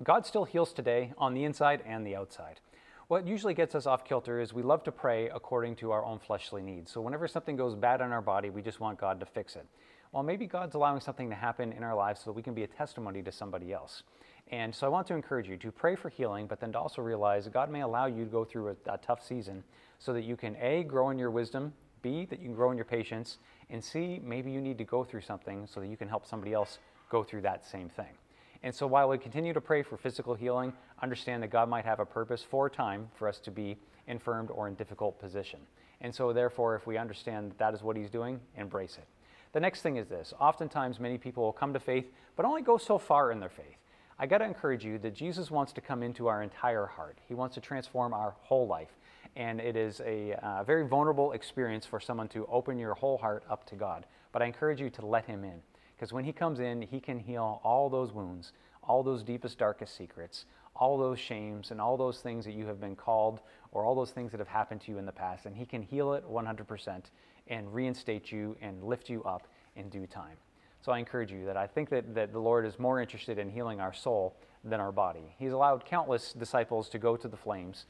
God still heals today on the inside and the outside. What usually gets us off kilter is we love to pray according to our own fleshly needs. So whenever something goes bad in our body, we just want God to fix it. Well, maybe God's allowing something to happen in our lives so that we can be a testimony to somebody else. And so I want to encourage you to pray for healing, but then to also realize that God may allow you to go through a tough season so that you can A, grow in your wisdom, B, that you can grow in your patience, and C, maybe you need to go through something so that you can help somebody else go through that same thing. And so while we continue to pray for physical healing, understand that God might have a purpose for a time for us to be infirmed or in difficult position. And so therefore, if we understand that is what He's doing, embrace it. The next thing is this. Oftentimes, many people will come to faith, but only go so far in their faith. I got to encourage you that Jesus wants to come into our entire heart. He wants to transform our whole life. And it is a very vulnerable experience for someone to open your whole heart up to God. But I encourage you to let Him in. Because when He comes in, He can heal all those wounds, all those deepest, darkest secrets, all those shames, and all those things that you have been called, or all those things that have happened to you in the past. And He can heal it 100% and reinstate you and lift you up in due time. So I encourage you that I think that the Lord is more interested in healing our soul than our body. He's allowed countless disciples to go to the flames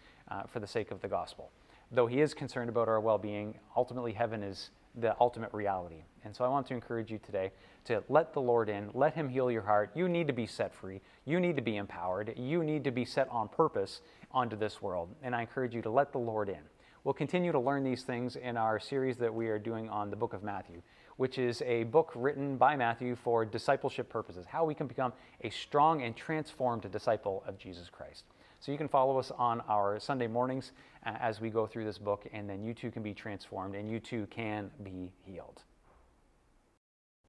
for the sake of the gospel. Though He is concerned about our well-being, ultimately heaven is the ultimate reality. And so I want to encourage you today to let the Lord in, let Him heal your heart. You need to be set free. You need to be empowered. You need to be set on purpose onto this world. And I encourage you to let the Lord in. We'll continue to learn these things in our series that we are doing on the book of Matthew, which is a book written by Matthew for discipleship purposes, how we can become a strong and transformed disciple of Jesus Christ. So you can follow us on our Sunday mornings as we go through this book, and then you too can be transformed and you too can be healed.